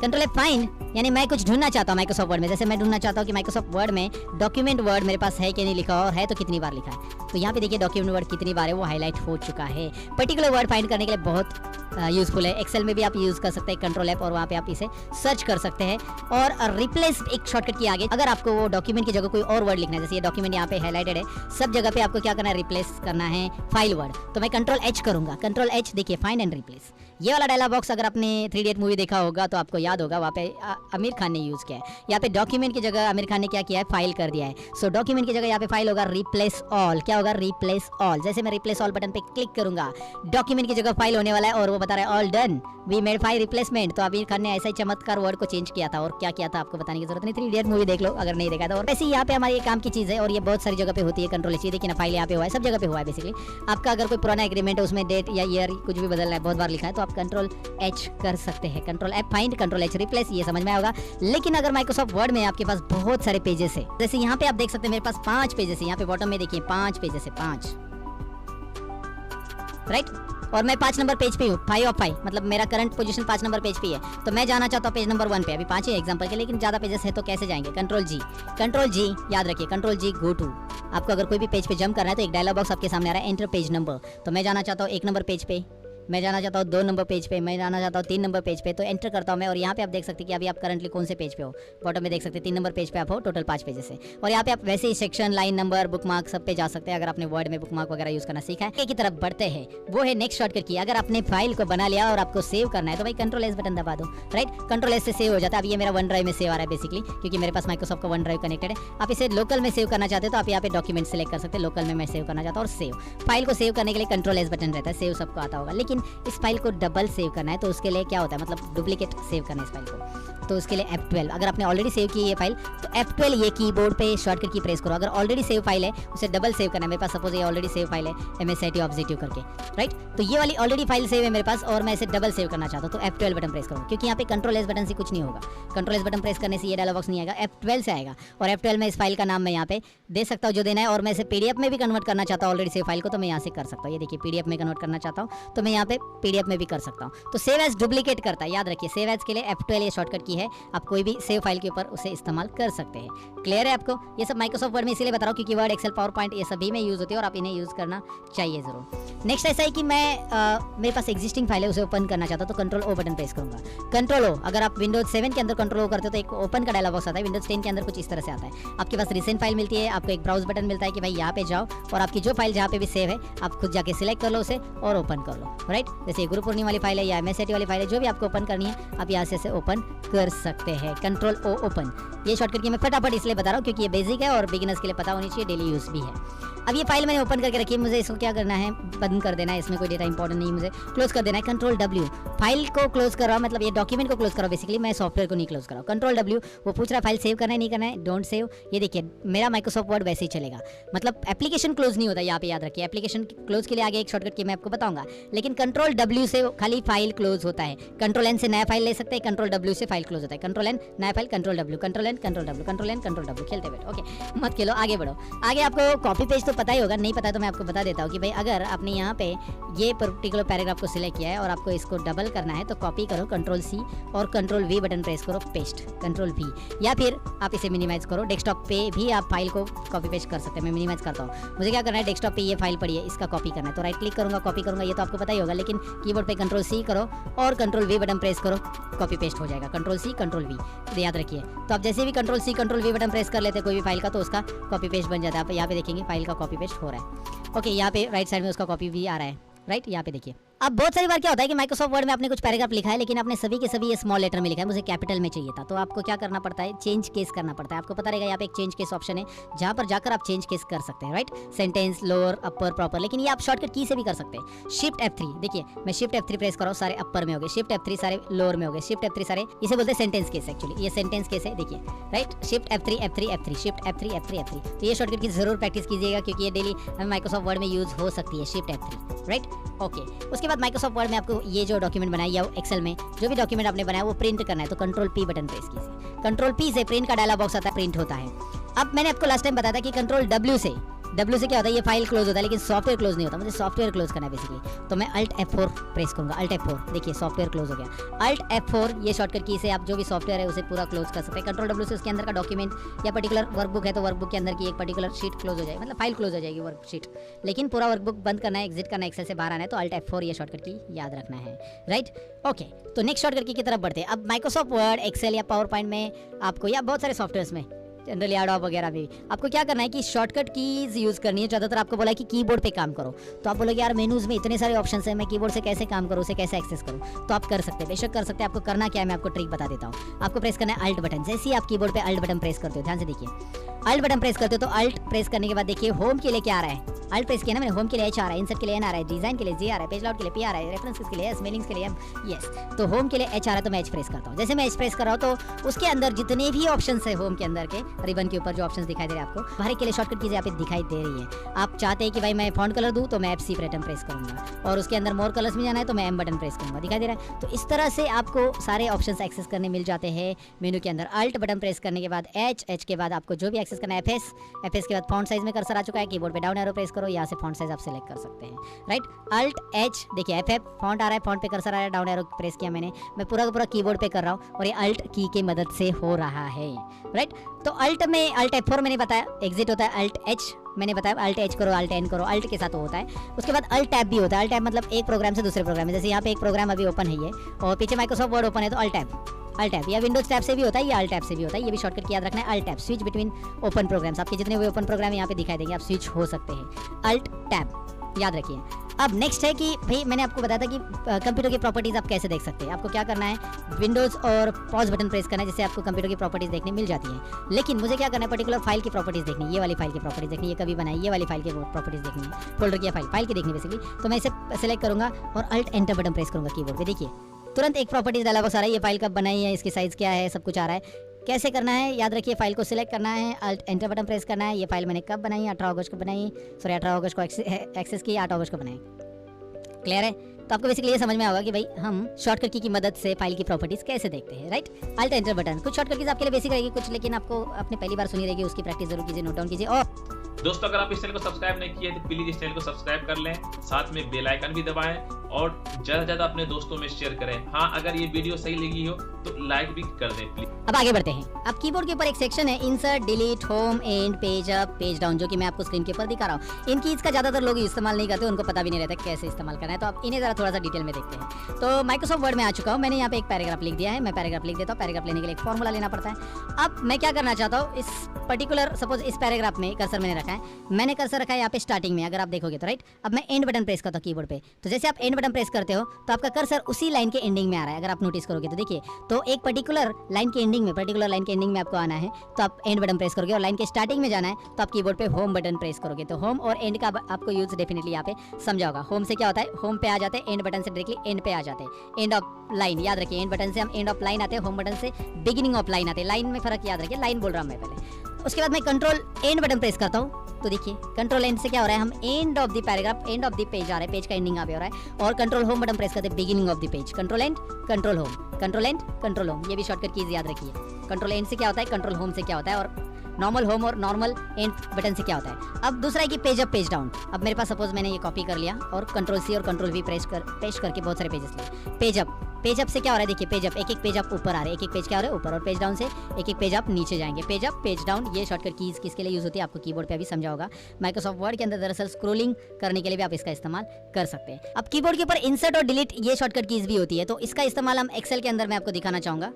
control F find यानी मैं कुछ ढूंढना चाहता हूँ माइक्रोसॉफ्ट वर्ड में। जैसे मैं ढूंढना चाहता हूँ कि माइक्रोसॉफ्ट वर्ड में डॉक्यूमेंट वर्ड मेरे पास है कि नहीं लिखा और है तो कितनी बार लिखा है। तो यहाँ पे देखिए डॉक्यूमेंट वर्ड कितनी बार है वो हाईलाइट हो चुका है। पर्टिकुलर वर्ड फाइंड करने के लिए बहुत यूजफुल है। एक्सेल में भी आप यूज कर सकते हैं कंट्रोल F और वहाँ पे आप इसे सर्च कर सकते हैं। और रिप्लेस एक शॉर्टकट की आगे, अगर आपको वो डॉक्यूमेंट की जगह कोई और वर्ड लिखना है, जैसे ये डॉक्यूमेंट यहाँ पे हाईलाइटेड है, सब जगह पे आपको क्या करना है, रिप्लेस करना है फाइल वर्ड। तो मैं कंट्रोल H करूंगा, कंट्रोल H, देखिए फाइंड एंड रिप्लेस। ये वाला डायलॉग बॉक्स अगर आपने 3 इडियट मूवी देखा होगा तो आपको याद होगा, वहाँ पे आमिर खान ने यूज किया है। यहाँ पे डॉक्यूमेंट की जगह आमिर खान ने क्या किया है, फाइल कर दिया है। सो डॉक्यूमेंट की जगह यहाँ पे फाइल होगा रिप्लेस ऑल। क्या होगा, रिप्लेस ऑल। जैसे मैं रिप्लेस ऑल बटन पे क्लिक करूंगा, डॉक्यूमेंट की जगह फाइल होने वाला है और वो बता रहा है all done, we made file replacement. तो आमिर खान ने ऐसा ही चमत्कार वर्ड को चेंज किया था। और क्या किया था आपको बताने की जरूरत नहीं, 3 इडियट मूवी देख लो अगर नहीं देखा था। और वैसे यहाँ पे हमारी काम की चीज है और ये बहुत सारी जगह पे होती है। कंट्रोल H, देखिए ना फाइल यहाँ पे हुआ है, सब जगह पे हुआ है। बेसिकली आपका अगर कोई पुराना एग्रीमेंट है उसमें डेट या ईयर कुछ भी बदलना है, बहुत बार लिखा है, तो आप कंट्रोल H कर सकते हैं। Control F find, control H replace, ये समझ में आएगा। लेकिन अगर माइक्रोसॉफ्ट वर्ड में आपके पास बहुत सारे पेजेस है, जैसे यहाँ पे आप देख सकते हैं मेरे पास 5 पेजेस है। यहाँ पे बॉटम में देखिए 5 पेजेस है, 5, राइट। और मैं 5 नंबर पेज पे हूँ, 5 ऑफ 5, मतलब मेरा करंट पोजीशन 5 नंबर पेज पे है। तो मैं जाना चाहता हूँ पेज नंबर 1 पे। अभी 5 ही एग्जांपल के, लेकिन ज्यादा पेजेस है तो कैसे जाएंगे, कंट्रोल G याद रखिए, कंट्रोल G गो टू। आपको अगर कोई भी पेज पे जंप करना है तो एक डायलॉग बॉक्स आपके सामने आ रहा है, एंटर पेज नंबर। तो मैं जाना चाहता हूँ 1 नंबर पेज पे, मैं जाना चाहता हूँ 2 नंबर पेज पे, मैं जाना चाहता हूँ 3 नंबर पेज पे। तो एंटर करता हूँ मैं और यहाँ पे आप देख सकते हैं कि अभी आप करंटली कौन से पेज पे हो। बॉटम में देख सकते हैं 3 नंबर पेज पे आप हो, टोटल 5 पेजेस है। और यहाँ पे आप वैसे ही सेक्शन, लाइन नंबर, बुकमार्क सब पे जा सकते हैं अगर आपने वर्ड में बुकमार्क वगैरह यूज करना सीखा है। की तरफ बढ़ते हैं, वो है नेक्स्ट शॉर्टकट की। अगर आपने फाइल को बना लिया और आपको सेव करना है तो भाई कंट्रोल S बटन दबा दो, राइट। कंट्रोल S से सेव हो जाता है। अब ये मेरा वन ड्राइव में सेव आ रहा है बेसिकली, क्योंकि मेरे पास माइक्रोसॉफ्ट का वन ड्राइव कनेक्टेड है। आप इसे लोकल में सेव करना चाहते हो तो आप यहाँ पे डॉक्यूमेंट सेलेक्ट कर सकते हैं। लोकल में मैं सेव करना चाहता हूँ और सेव फाइल को सेव करने के लिए कंट्रोल S बटन रहता है, सेव सबको आता होगा। लेकिन लेकिन इस फाइल को डबल सेव करना है तो उसके लिए क्या होता है, मतलब डुप्लीकेट सेव करना है इस फाइल को, तो उसके लिए F12। अगर आपने ऑलरेडी सेव की है ये फाइल तो F12 ये कीबोर्ड पे शॉर्टकट की प्रेस करो। अगर ऑलरेडी सेव फाइल है उसे डबल सेव करना है। मेरे पास सपोज ये ऑलरेडी सेव फाइल है MSIT ऑब्जेक्टिव करके, राइट, तो ये वाली ऑलरेडी फाइल सेव है मेरे पास और मैं इसे डबल सेव करना चाहता हूँ तो F12 बटन प्रेस करूँ, क्योंकि यहाँ पे कंट्रोल एस बटन से कुछ नहीं होगा। कंट्रोल एस बटन प्रेस करने से ये डायलॉग बॉक्स नहीं आएगा, F12 से आएगा। और F12 में इस फाइल का नाम मैं यहाँ पे दे सकता हूँ जो देना है, और मैं इसे PDF में भी कन्वर्ट करना चाहता हूँ ऑलरेडी सेव फाइल को, तो मैं यहाँ से कर सकता हूँ। ये देखिए PDF में कन्वर्ट करना चाहता हूँ तो मैं यहाँ पे PDF में भी कर सकता हूँ। तो सेव एज डुप्लीकेट करता है, याद रखिए सेव एज के लिए F12 ये शॉर्टकट की है, आप कोई भी सेव फाइल के ऊपर उसे इस्तेमाल कर सकते हैं। क्लियर है आपको? ये सब माइक्रोसॉफ्ट वर्ड में इसीलिए बता रहा हूँ क्योंकि वर्ड, एक्सेल, पावर पॉइंट ये सभी में यूज होती है और आप इन्हें यूज करना चाहिए जरूर। नेक्स्ट ऐसा है कि मैं मेरे पास एग्जिस्टिंग फाइल है उसे ओपन करना चाहता हूँ तो कंट्रोल O बटन प्रेस करूंगा। कंट्रोल O, अगर आप विंडोज 7 के अंदर कंट्रोल O करते हो तो एक ओपन का डायलॉग बॉक्स आता है, विंडोज 10 के अंदर कुछ इस तरह से आता है। आपके पास रिसेंट फाइल मिलती है, आपको एक ब्राउज बटन मिलता है कि भाई यहाँ पे जाओ और आपकी जो फाइल जहाँ पे भी सेव है आप खुद जाके सिलेक्ट कर लो उसे और ओपन कर लो, राइट। जैसे गुरु पूर्णिमा वाली फाइल है या MSIT वाली फाइल है, जो भी आपको ओपन करनी है आप यहाँ से ओपन कर सकते हैं। कंट्रोल O ओपन, ये शॉर्टकट की मैं फटाफट इसलिए बता रहा हूँ क्योंकि ये बेसिक है और बिगिनर्स के लिए पता होनी चाहिए, डेली यूज भी है। अब ये फाइल मैंने ओपन करके रखी है, मुझे इसको क्या करना है, बंद कर देना है, इसमें कोई डेटा इंपॉर्टेंट नहीं, मुझे क्लोज कर देना है। कंट्रोल W, फाइल को क्लोज कर रहा हूँ, मतलब ये डॉक्यूमेंट को क्लोज कर रहा हूँ, बेसिकली मैं सॉफ्टवेयर को नहीं क्लोज कर रहा हूँ। कंट्रोल W, वो पूछ रहा है फाइल सेव करना है नहीं करना है, डोंट सेव। ये देखिए मेरा माइक्रोसॉफ्ट वर्ड वैसे ही चलेगा, मतलब एप्लीकेशन क्लोज नहीं होता यहाँ पे, याद रखिए। एप्लीकेशन क्लोज के लिए आगे एक शॉर्टकट की मैं आपको बताऊंगा, लेकिन कंट्रोल W से खाली फाइल क्लोज होता है। कंट्रोल N से नया फाइल ले सकते हैं, कंट्रोल W से फाइल क्लोज होता है। कंट्रोल N नया file, control W, control N, control W, control N, control W, खेलते बैठो, ओके मत खेलो, आगे बढ़ो। आगे आपको कॉपी पेज तो पता ही होगा, नहीं पता तो मैं आपको बता देता हूँ कि भाई अगर आपने यहाँ पे ये पर्टिकुलर पैराग्राफ को सिलेक्ट किया है और आपको इसको डबल करना है तो कॉपी करो, कंट्रोल C और कंट्रोल V बटन प्रेस करो, पेस्ट, कंट्रोल V, या फिर आप इसे मिनिमाइज करो। डेस्कटॉप पे भी आप फाइल को कॉपी पेस्ट कर सकते हैं। मैं मिनिमाइज करता हूँ, मुझे क्या करना है, डेस्कटॉप पे ये फाइल पड़ी है, इसका कॉपी करना है तो राइट क्लिक करूंगा, कॉपी करूंगा, ये तो आपको पता ही होगा, लेकिन कीबोर्ड पे कंट्रोल C करो और कंट्रोल V बटन प्रेस करो, कॉपी पेस्ट हो जाएगा। कंट्रोल C कंट्रोल V, तो याद रखिए। तो आप जैसे भी control C control V button press कर लेते हैं कोई भी फाइल का तो उसका कॉपी पेस्ट बन जाता है। आप यहाँ पे देखेंगे फाइल का कॉपी पेस्ट हो रहा है, ओके, यहाँ पे राइट साइड में उसका कॉपी भी आ रहा है, राइट, यहाँ पे देखिए। अब बहुत सारी बार क्या होता है कि माइक्रोसॉफ्ट वर्ड में आपने कुछ पैराग्राफ लिखा है लेकिन आपने सभी के सभी ये स्मॉल लेटर में लिखा है, मुझे कैपिटल में चाहिए था, तो आपको क्या करना पड़ता है, चेंज केस करना पड़ता है। आपको पता रहेगा यहाँ पे एक चेंज केस ऑप्शन है जहाँ पर जाकर आप चेंज केस कर सकते हैं, राइट, सेंटेंस, लोअर, अपर, प्रॉपर, लेकिन ये आप शॉर्टकट की से भी कर सकते हैं। शिफ्ट F3, देखिए मैं शिफ्ट F3 प्रेस कर रहा हूँ, सारे अपर में हो गए, शिफ्ट F3 सारे लोअर में हो गए, शिफ्ट F3 सारे, इसे बोलते हैं सेंटेंस केस, एक्चुअली ये सेंटेंस केस है, देखिए, right, shift F3 F3 F3, shift F3 F3 F3। तो ये शॉर्टकट की जरूर प्रैक्टिस कीजिएगा क्योंकि ये डेली हमें माइक्रोसॉफ्ट वर्ड में यूज हो सकती है, शिफ्ट F3, राइट, ओके। उसके बाद माइक्रोसॉफ्ट वर्ड में आपको ये जो डॉक्यूमेंट बनाया या एक्सेल में जो भी डॉक्यूमेंट आपने बनाया वो प्रिंट करना है तो कंट्रोल P बटन प्रेस कीजिए। कंट्रोल P से प्रिंट का डायलॉग बॉक्स आता है, प्रिंट होता है। अब मैंने आपको लास्ट टाइम बताया था कि कंट्रोल W से क्या होता है, ये फाइल क्लोज होता है लेकिन सॉफ्टवेयर क्लोज नहीं होता, मुझे सॉफ्टवेयर क्लोज करना है बेसिकली, तो मैं Alt F4 प्रेस करूंगा, Alt F4, देखिए सॉफ्टवेयर क्लोज हो गया। Alt F4 ये शॉर्टकट की से आप जो भी सॉफ्टवेयर है उसे पूरा क्लोज कर सकते हैं। कंट्रोल W से उसके अंदर का डॉक्यूमेंट या पर्टिकुलर वर्कबुक है तो वर्कबुक के अंदर की एक पर्टिकुलर शीट क्लोज हो जाएगी, मतलब फाइल क्लोज हो जाएगी वर्कशीट, लेकिन पूरा वर्कबुक बंद करना है, एग्जिट करना है, एक्सेल से बाहर आना है तो Alt F4 ये शॉर्टकट की याद रखना है, राइट, ओके। तो नेक्स्ट शॉर्टकट की तरफ बढ़ते हैं। अब माइक्रोसॉफ्ट वर्ड, एक्सेल या पावर पॉइंट में आपको या बहुत सारे सॉफ्टवेयर्स में जनरली एडोब वगैरह भी आपको क्या करना है कि शॉर्टकट कीज यूज करनी है। ज़्यादातर आपको बोला है कि कीबोर्ड पे काम करो, तो आप बोलोगे यार मेनूज में इतने सारे ऑप्शंस हैं, मैं कीबोर्ड से कैसे काम करूँ, उसे कैसे एक्सेस करूँ, तो आप कर सकते हैं, बेशक कर सकते हैं। आपको करना क्या है मैं आपको ट्रिक बता देता हूँ। आपको प्रेस करना है Alt बटन, जैसे ही आप कीबोर्ड पे Alt बटन प्रेस करते हो, ध्यान से देखिए, Alt बटन प्रेस करते हो तो Alt प्रेस करने के बाद देखिए होम के लिए क्या आ रहा है, Alt प्रेस किया ना मैंने, होम के लिए H आ रहा है, इंसर्ट के लिए N आ रहा है, डिजाइन के लिए G आ रहा है, पेज लाउट के लिए P आ रहा है, रेफरेंसेस के लिए S, मेलिंग्स के लिए M, यस। तो होम के लिए H आ रहा है तो मैं H प्रेस करता हूँ। जैसे मैं H प्रेस कर रहा हूँ तो उसके अंदर जितने भी ऑप्शंस है होम के अंदर के रिबन के ऊपर जो ऑप्शंस दिखाई दे रहे हैं आपको, हर एक के लिए शॉर्टकट कीज़ यहाँ पे दिखाई दे रही है। आप चाहते हैं कि भाई मैं फॉन्ट कलर दूँ तो मैं F6 बटन प्रेस करूँगा, और उसके अंदर मोर कलर्स में जाना है तो मैं M बटन प्रेस करूँगा, दिखाई दे रहा है। तो इस तरह से आपको सारे ऑप्शंस एक्सेस करने मिल जाते हैं मेनू के अंदर। Alt बटन प्रेस करने के बाद H के बाद आपको जो भी एक्सेस करना है FS के बाद फॉन्ट साइज में कर्सर आ चुका है, कीबोर्ड पे डाउन एरो प्रेस करो, यहाँ से फॉन्ट साइज आप सिलेक्ट कर सकते हैं, राइट। Alt H, देखिए FF फॉन्ट आ रहा है, फॉन्ट पे कर्सर आ रहा है, डाउन एरो प्रेस किया मैंने, मैं पूरा का पूरा कीबोर्ड पे कर रहा हूँ और ये Alt की के मदद से हो रहा है, राइट। तो Alt में Alt F4 मैंने बताया एग्जिट होता है, Alt H मैंने बताया Alt H करो, Alt N करो, Alt के साथ होता है। उसके बाद Alt Tab भी होता है। Alt Tab मतलब एक प्रोग्राम से दूसरे प्रोग्राम में, जैसे यहाँ पे एक प्रोग्राम अभी ओपन है ये और पीछे माइक्रोसॉफ्ट वर्ड ओपन है तो Alt Tab या विंडोज टैब से भी होता है या Alt Tab से भी होता है। ये भी शॉर्टकट याद रखना है, Alt Tab, switch between open programs. आपके जितने भी ओपन प्रोग्राम यहाँ पे दिखाई देंगे, आप स्विच हो सकते हैं। Alt Tab याद रखिए। अब नेक्स्ट है कि भाई मैंने आपको बताया था कि कंप्यूटर की प्रॉपर्टीज आप कैसे देख सकते हैं। आपको क्या करना है, विंडोज और पॉज बटन प्रेस करना है, जिससे आपको कंप्यूटर की प्रॉपर्टीज देखने मिल जाती हैं। लेकिन मुझे क्या करना है, पर्टिकुलर फाइल की प्रॉपर्टीज देखनी है, ये वाली फाइल की प्रॉपर्टीज देखनी है, ये कभी बनाई, ये वाली फाइल की प्रॉपर्टीज देखनी है, फोल्डर की फाइल की देखनी बेसिकली। तो मैं इसे सेलेक्ट करूंगा और अल्ट एंटर बटन प्रेस करूंगा कीबोर्ड पे। देखिए तुरंत एक प्रॉपर्टीज डायलॉग बॉक्स आ रहा है, ये फाइल कब बनाई है, इसकी साइज क्या है, सब कुछ आ रहा है। कैसे करना है, याद रखिए, फाइल को सिलेक्ट करना है, अल्ट एंटर बटन प्रेस करना है। ये फाइल मैंने कब बनाई, 18 अगस्त को बनाई, सॉरी 18 अगस्त को एक्सेस की, 8 अगस्त को बनाई। क्लियर है? तो आपको बेसिकली ये समझ में आएगा कि भाई हम शॉर्टकट की मदद से फाइल की प्रॉपर्टीज कैसे देखते हैं, राइट। अल्ट एंटर बटन, कुछ शॉर्टकट कीज आपके लिए बेसिक रहेगी कुछ, लेकिन आपको अपने पहली बार सुनी रहेगी, उसकी प्रैक्टिस जरूर कीजिए, नोट डाउन कीजिए। और दोस्तों अगर आप इस चैनल को सब्सक्राइब नहीं किए तो प्लीज इस चैनल को सब्सक्राइब कर लें, साथ में बेल आइकन भी दबाएं और ज्यादा से ज्यादा अपने दोस्तों में शेयर करें। हाँ, अगर ये वीडियो सही लगी हो तो लाइक भी कर दें प्लीज। अब आगे बढ़ते हैं। अब कीबोर्ड के ऊपर एक सेक्शन है insert, delete, home, and, page up, page down, जो कि मैं आपको स्क्रीन के ऊपर दिखा रहा हूँ। इन कीज का ज्यादातर लोग इस्तेमाल नहीं करते, उनको पता भी नहीं रहता कैसे इस्तेमाल करना है। तो आप इन्हें जरा थोड़ा सा डिटेल में देखते हैं। तो माइक्रोसॉफ्ट वर्ड में आ चुका हूँ, मैंने यहाँ पे एक पैराग्राफ लिख दिया है। मैं पैराग्राफ लिख देता हूँ, पैराग्राफ लेने के लिए एक फॉर्मूला लेना पड़ता है। अब मैं क्या करना चाहता हूँ, इस पर्टिकुलर सपोज इस पैराग्राफ में कर्सर मैंने रखा है, मैंने कर्सर रखा है यहाँ पे स्टार्टिंग में, अगर आप देखोगे तो राइट। अब मैं एंड बटन प्रेस करता हूँ कीबोर्ड पे, तो जैसे आप एंड बटन प्रेस करते हो तो आपका कर्सर उसी लाइन के एंडिंग में आ रहा है, अगर आप नोटिस करोगे तो। देखिए, तो एक पर्टिकुलर लाइन के एंडिंग में आपको आना है, तो आप एंड बटन प्रेस करोगे, और लाइन के स्टार्टिंग में जाना है तो आप कीबोर्ड पे होम बटन प्रेस करोगे। तो होम और एंड का आपको यूज डेफिनेटली यहाँ पे समझा होगा। होम से क्या होता है, होम पे आ जाते हैं, एंड बटन से डायरेक्टली एंड पे आ जाते हैं, एंड ऑफ लाइन। याद रखिए, एंड बटन से हम एंड ऑफ लाइन आते हैं, होम बटन से बिगिनिंग ऑफ लाइन आते हैं। लाइन में फर्क याद रखिए, लाइन बोल रहा हूँ मैं पहले। उसके बाद मैं कंट्रोल एंड बटन प्रेस करता हूँ, तो देखिए कंट्रोल एंड से क्या हो रहा है, हम end of the paragraph, end of the page आ रहा है, पेज का एंडिंग यहाँ पे हो रहा है। और कंट्रोल होम बटन प्रेस करते हैं, beginning of the page. Control and, control home, control and, control home, ये भी शॉर्टकट कीज याद रखिए। कंट्रोल एंड से क्या होता है, कंट्रोल होम से क्या होता है, और नॉर्मल होम और नॉर्मल एंड बटन से क्या होता है। अब दूसरा है कि पेज अप, पेज डाउन। अब मेरे पास सपोज मैंने ये कॉपी कर लिया और कंट्रोल सी और कंट्रोल वी पेस्ट करके बहुत सारे पेजेस लिए। पेज अप से क्या हो रहा है, देखिए पेज अप, एक एक पेज अप ऊपर आ रहे हैं, एक एक पेज क्या हो रहा है ऊपर, और पेज डाउन से एक एक पेज अप नीचे जाएंगे। पेज अप, पेज डाउन, ये शॉर्टकट कीज किसके लिए यूज होती है आपको कीबोर्ड पे अभी समझा होगा। माइक्रोसॉफ्ट वर्ड के अंदर दरअसल स्क्रोलिंग करने के लिए भी आप इसका इस्तेमाल कर सकते हैं। अब कीबोर्ड के ऊपर इंसर्ट और डिलीट ये शॉर्टकट कीज भी होती है, तो इसका इस्तेमाल हम एक्सेल के अंदर मैं आपको दिखाना चाहूंगा।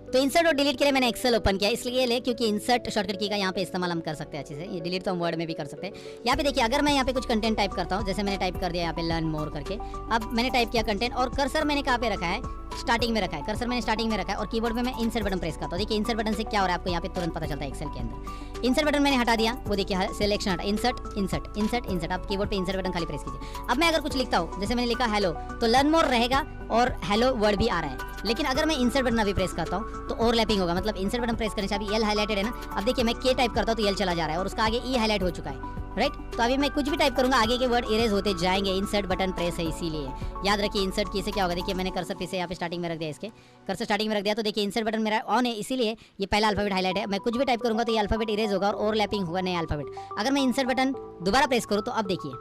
तो इंसर्ट और डिलीट के लिए मैंने एक्सेल ओपन किया, इसलिए ले क्योंकि इंसर्ट शॉर्टकट की का यहाँ पे इस्तेमाल हम कर सकते हैं अच्छे से। ये डिलीट तो हम वर्ड में भी कर सकते हैं। यहाँ पे देखिए, अगर मैं यहाँ पे कुछ कंटेंट टाइप करता हूँ, जैसे मैंने टाइप कर दिया यहाँ पे लर्न मोर करके, अब मैंने टाइप किया कंटेंट, और कर्सर मैंने कहाँ पे रखा है, स्टार्टिंग में रखा है। कर्सर मैंने स्टार्टिंग में रखा है और कीबोर्ड में मैं इंसर्ट बटन प्रेस करता हूँ। देखिए इंसर्ट बटन से क्या हो रहा है आपको यहाँ पे तुरंत पता चलता है एक्सेल के अंदर। इंसर्ट बटन मैंने हटा दिया, वो देखिए सिलेक्शन हटा, इंसर्ट इंसर्ट इंसर्ट इंसर्ट। आप कीबोर्ड पे इंसर्ट बटन खाली प्रेस कीजिए। अब मैं अगर कुछ लिखता हूँ, जैसे मैंने लिखा हेलो, तो लर्न मोर रहेगा और हेलो वर्ड भी आ रहा है। लेकिन अगर मैं इंसर्ट बटन अभी प्रेस करता हूँ तो ओवरलैपिंग होगा, मतलब इंसर्ट बटन प्रेस करने से अभी एल हाईलाइटेड है ना, अब देखिए मैं के टाइप करता हूँ तो एल चला जा रहा है और उसका आगे ई हाईलाइट हो चुका है, राइट। तो अभी मैं कुछ भी टाइप करूंगा आगे के वर्ड इरेज होते जाएंगे, इंसर्ट बटन प्रेस है इसीलिए। याद रखिए इंसर्ट की से क्या होगा, देखिए मैंने कर्सर फिर से यहाँ पे स्टार्टिंग में रख दिया, इसके कर्सर स्टार्टिंग में रख दिया, तो देखिए इंसर्ट बटन मेरा ऑन है, इसीलिए ये पहला अल्फाबेट हाईलाइट है। मैं कुछ भी टाइप करूंगा तो ये अल्फाबेट इरेज होगा और ओवरलैपिंग होगा नया अल्फाबेट। अगर मैं इंसर्ट बटन दोबारा प्रेस करूँ तो अब देखिए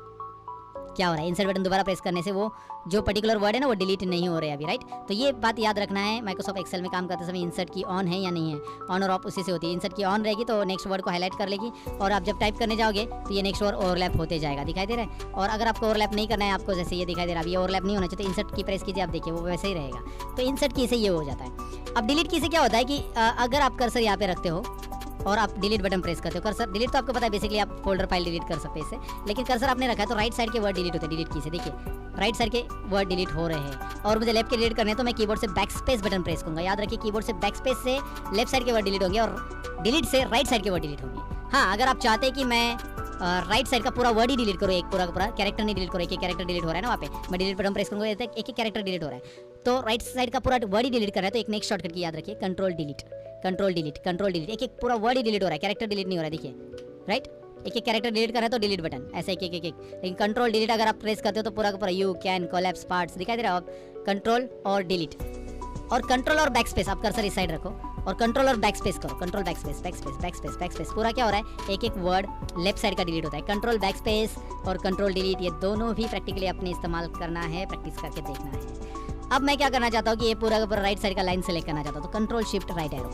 क्या हो रहा है, इंसर्ट बटन दोबारा प्रेस करने से वो जो पर्टिकुलर वर्ड है ना वो डिलीट नहीं हो रहे अभी, राइट। तो ये बात याद रखना है, माइक्रोसॉफ्ट एक्सेल में काम करते समय इंसर्ट की ऑन है या नहीं है, ऑन और ऑफ उसी से होती है। इंसर्ट की ऑन रहेगी तो नेक्स्ट वर्ड को हाईलाइट कर लेगी, और आप जब टाइप करने जाओगे तो ये नेक्स्ट वर्ड ओवरलैप होते जाएगा, दिखाई दे रहा है। और अगर आपको ओवरलैप नहीं करना है, आपको जैसे ये दिखाई दे रहा है, ये ओवरलैप नहीं होना चाहिए, तो इंसर्ट की प्रेस कीजिए, आप देखिए वो वैसे ही रहेगा। तो इंसर्ट की से ये हो जाता है। अब डिलीट की से क्या होता है कि अगर आप कर्सर यहाँ पे रखते हो और आप डिलीट बटन प्रेस करते हो, कर्सर डिलीट तो आपको पता है बेसिकली आप फोल्डर फाइल डिलीट कर सकते हैं इससे, लेकिन कर्सर आपने रखा है तो राइट साइड के वर्ड डिलीट होते हैं डिलीट की से। देखिए राइट साइड के वर्ड डिलीट हो रहे हैं और मुझे लेफ्ट के डिलीट करने हैं, तो मैं कीबोर्ड से बैक स्पेस बटन प्रेस करूंगा। याद रखिए कीबोर्ड से बैक स्पेस से लेफ्ट साइड के वर्ड डिलीट होंगे और डिलीट से राइट साइड के वर्ड डिलीट होंगे। हाँ, अगर आप चाहते हैं कि मैं राइट साइड का पूरा वर्ड ही डिलीट करो, एक पूरा का पूरा कैरेक्टर नहीं डिलीट करो, एक कैरेक्टर डिलीट हो रहा है ना वहाँ पे, मैं डिलीट बटन प्रेस करूंगा, एक एक कैरेक्टर डिलीट हो रहा है, तो राइट साइड का पूरा वर्ड ही डिलीट करना है, तो एक नेक्स्ट शॉर्टकट की याद रखिए, control delete, control delete, control delete, एक एक पूरा वर्ड ही डिलीट हो रहा है, कैरेक्टर डिलीट नहीं हो रहा है, देखिए राइट। एक एक कैरेक्टर डिलीट करना है तो डिलीट बटन ऐसे एक एक एक एक, लेकिन कंट्रोल डिलीट अगर आप प्रेस करते हो तो पूरा का पूरा यू कैन कोलैप्स पार्ट्स दिखाई दे रहा है। कंट्रोल और डिलीट और कंट्रोल और बैक स्पेस, आप कर्सर इस साइड रखो और कंट्रोल और बैक स्पेस करो, control back space back space back space back space, पूरा क्या हो रहा है, एक एक वर्ड लेफ्ट साइड का डिलीट होता है। कंट्रोल बैक स्पेस और कंट्रोल डिलीट ये दोनों भी प्रैक्टिकली अपने इस्तेमाल करना है, प्रैक्टिस करके देखना है। अब मैं क्या करना चाहता हूँ कि ये पूरा का पूरा राइट साइड का लाइन सेलेक्ट करना चाहता हूँ, तो control shift right arrow,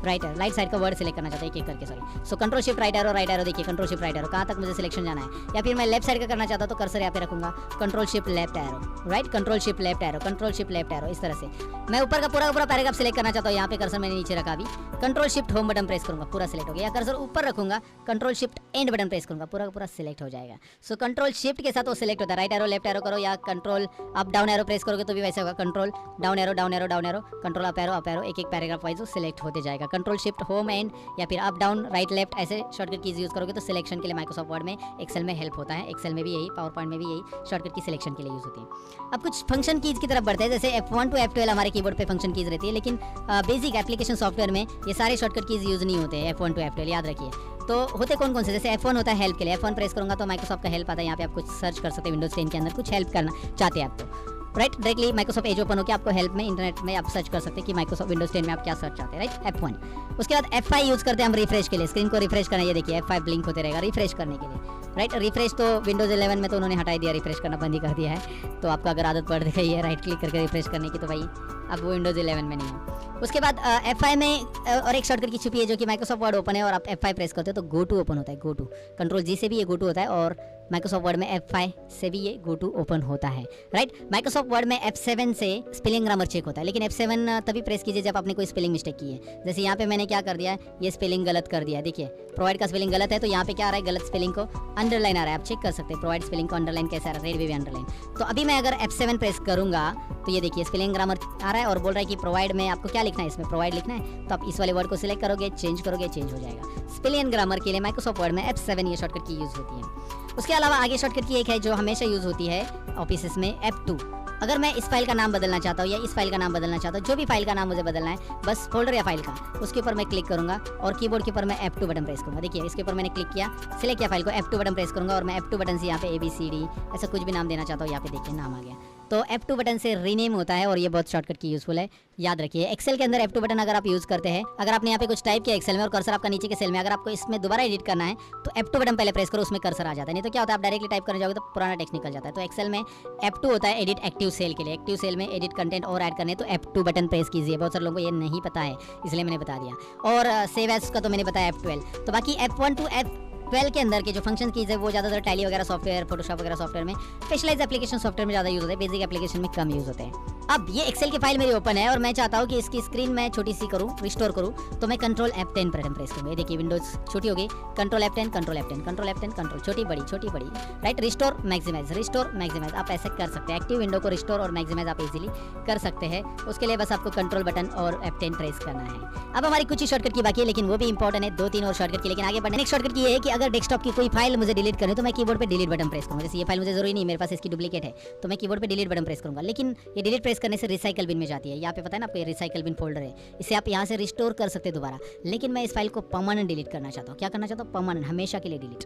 right side का वर्ड सिलेक्ट करना चाहता हूँ एक एक करके, sorry. So control shift right arrow देखिए, कंट्रोल शिफ्ट राइट एरो कहाँ तक मुझे सिलेक्शन जाना है। या फिर मैं लेफ्ट साइड का करना चाहता हूँ तो कर्सर यहाँ पे रखूंगा, control shift left arrow, right, control shift left arrow, control shift left arrow, इस तरह से। मैं ऊपर का पूरा पैराग्राफ सिलेक्ट करना चाहता हूँ, यहाँ पे कर्सर मैंने नीचे रखा, अभी control shift home button press करूंगा, पूरा सिलेक्ट हो गया। या कर्सर ऊपर रखूंगा, control shift and button press करूंगा, पूरा का पूरा सिलेक्ट हो जाएगा। सो कंट्रोल शिफ्ट के साथ वो सिलेक्ट होता है, राइट एरो लेफ्ट एरो करो या control up down arrow press करोगे तो भी वैसे होगा, control down arrow down arrow down arrow, control up arrow, एक एक पैराग्राफ वाइज वो सिलेक्ट होते जाएगा। कंट्रोल शिफ्ट होम एंड या फिर अप डाउन राइट लेफ्ट ऐसे शॉर्टकट कीज यूज करोगे तो सिलेक्शन के लिए माइक्रोसॉफ्ट वर्ड में, एक्सेल में हेल्प होता है। एक्सेल में भी यही, पावर पॉइंट में भी यही शॉर्टकट की सिलेक्शन के लिए यूज होती है। अब कुछ फंक्शन कीज की तरफ बढ़ते हैं, जैसे F1 to F12 हमारे कीबोर्ड पे फंक्शन कीज रहती है, लेकिन बेसिक एप्लीकेशन सॉफ्टवेयर में ये सारे शॉर्टकट कीज यूज नहीं होते हैं F1 to F12, याद रखिए। तो होते कौन से, जैसे F1 होता है हेल्प के लिए, F1 प्रेस करूंगा तो माइक्रोसॉफ्ट का हेल्प आता है, यहाँ पे आप कुछ सर्च कर सकते हैं, विंडोज 10 के अंदर कुछ हेल्प करना चाहते हैं आप तो, right, directly Microsoft Edge open होकर आपको हेल्प में इंटरनेट में आप सर्च कर सकते हैं कि माइक्रोसॉफ्ट विंडोज 10 में आप क्या सर्च चाहते हैं, राइट, F1। उसके बाद F5 यूज करते हैं हम रिफ्रेश के लिए, स्क्रीन को रिफ्रेश करना, ये देखिए F5 ब्लिंक होते रहेगा रिफ्रेश करने के लिए, राइट। रिफ्रेश तो विंडोज 11 में तो उन्होंने हटा दिया, रिफ्रेश करना बंद ही कर दिया है, तो आपको अगर आदत पड़ गई है राइट क्लिक करके रिफ्रेश करने की तो भाई अब वो विंडोज 11 में नहीं है। उसके बाद F5 में और एक शॉर्टकट की छुपी है जो कि माइक्रोसॉफ्ट वर्ड ओपन है और आप F5 प्रेस करते हो तो गो टू ओपन होता है, गो टू, कंट्रोल जी से भी ये गो टू होता है और माइक्रोसॉफ्ट वर्ड में F5 से भी ये गो टू ओपन होता है, राइट। माइक्रोसॉफ्ट वर्ड में F7 से स्पेलिंग ग्रामर चेक होता है, लेकिन F7 तभी प्रेस कीजिए जब आपने कोई स्पेलिंग मिस्टेक की है। जैसे यहाँ पे मैंने क्या कर दिया है, ये स्पेलिंग गलत कर दिया है, देखिए प्रोवाइड का स्पेलिंग गलत है तो यहाँ पे क्या आ रहा है, गलत स्पेलिंग को अंडरलाइन आ रहा है, आप चेक कर सकते हैं प्रोवाइड स्पेलिंग को अंडरलाइन कैसे आ रहा है, रेड वे अंडरलाइन। तो अभी मैं अगर F7 प्रेस करूंगा तो ये देखिए स्पेलिंग ग्रामर आ रहा है और बोल रहा है कि प्रोवाइड में आपको क्या लिखना है, इसमें प्रोवाइड लिखना है, तो आप इस वाले वर्ड को सिलेक्ट करोगे, चेंज करोगे, चेंज हो जाएगा। स्पेलिंग ग्रामर के लिए माइक्रोसॉफ्ट वर्ड में F7 ये शॉर्टकट की यूज होती है। उसके अलावा आगे शॉर्टकट की एक है जो हमेशा यूज होती है ऑफिस में, F2। अगर मैं इस फाइल का नाम बदलना चाहता हूँ या इस फाइल का नाम बदलना चाहता हूँ, जो भी फाइल का नाम मुझे बदलना है, बस फोल्डर या फाइल का, उसके ऊपर मैं क्लिक करूंगा और कीबोर्ड के ऊपर मैं F2 बटन प्रेस करूंगा। देखिए इसके ऊपर मैंने क्लिक किया, सिलेक्ट किया फाइल को, F2 बटन प्रेस करूंगा और मैं F2 बटन से यहाँ पे ABCD ऐसा कुछ भी नाम देना चाहता हूँ, यहाँ पे देखिए नाम आ गया। तो F2 बटन से रीनेम होता है और ये बहुत शॉर्टकट की यूजफुल है, याद रखिए। एक्सेल के अंदर F2 बटन अगर आप यूज करते हैं, अगर आपने यहाँ पे कुछ टाइप किया एक्सेल में और कर्सर आपका नीचे के सेल में, अगर आपको इसमें दोबारा एडिट करना है तो F2 बटन पहले प्रेस करो, उसमें कर्सर आ जाता है, नहीं तो क्या होता है आप डायरेक्टली टाइप करने जाओगे तो पुराना टेक्स्ट निकल जाता है। तो एक्सेल में F2 होता है एडिट एक्टिव सेल के लिए, एक्टिव सेल में एडिट कंटेंट और ऐड करने तो F2 बटन प्रेस कीजिए। बहुत सारे लोगों को ये नहीं पता है इसलिए मैंने बता दिया। और सेव एज का तो मैंने बताया F12। तो बाकी F1 to F12 के अंदर के जो फंक्शन कीज है वो ज़्यादातर टैली वगैरह सॉफ्टवेयर, फोटोशॉप वगैरह सॉफ्टवेयर में, स्पेशलाइज एप्लीकेशन सॉफ्टवेयर में ज़्यादा यूज होते हैं, बेसिक एप्लीकेशन में कम यूज होते हैं। अब ये एक्सेल की फाइल मेरी ओपन है और मैं चाहता हूँ कि इसकी स्क्रीन मैं छोटी सी करूँ, रिस्टोर करूँ, तो मैं कंट्रोल F10 बटन प्रेस करूँगा। ये देखिए विंडोज छोटी हो गई, control F10 control F10 control F10 control, छोटी बड़ी, राइट। रिस्टोर मैक्सिमाइज आप ऐसे कर सकते हैं, एक्टिव विंडो को रिस्टोर और मैक्सिमाइज आप इजीली कर सकते हैं। उसके लिए बस आपको कंट्रोल बटन और F10 प्रेस करना है। अब हमारी कुछ ही शॉर्टकट की बाकी है, लेकिन वो भी इंपॉर्टेंट है, 2-3 और शॉर्टकट की। लेकिन आगे बढ़ने नेक्स्ट शॉर्टकट की है कि अगर डेस्कटॉप की कोई फाइल मुझे डिलीट करनी है तो मैं कीबोर्ड पे डिलीट बटन प्रेस करूंगा। जैसे ये फाइल मुझे जरूरी नहीं, मेरे पास इसकी डुप्लीकेट है तो मैं कीबोर्ड पे डिलीट बटन प्रेस करूंगा, लेकिन ये डिलीट प्रेस करने से रिसाइकल बिन में जाती है। यहाँ पे पता है ना आपको, ये रिसाइकल बिन फोल्डर है, इसे आप यहाँ से रिस्टोर कर सकते हैं दोबारा। लेकिन मैं इस फाइल को परमानेंट डिलीट करना चाहता हूँ। क्या करना चाहता हूँ? परमानेंट, हमेशा के लिए डिलीट,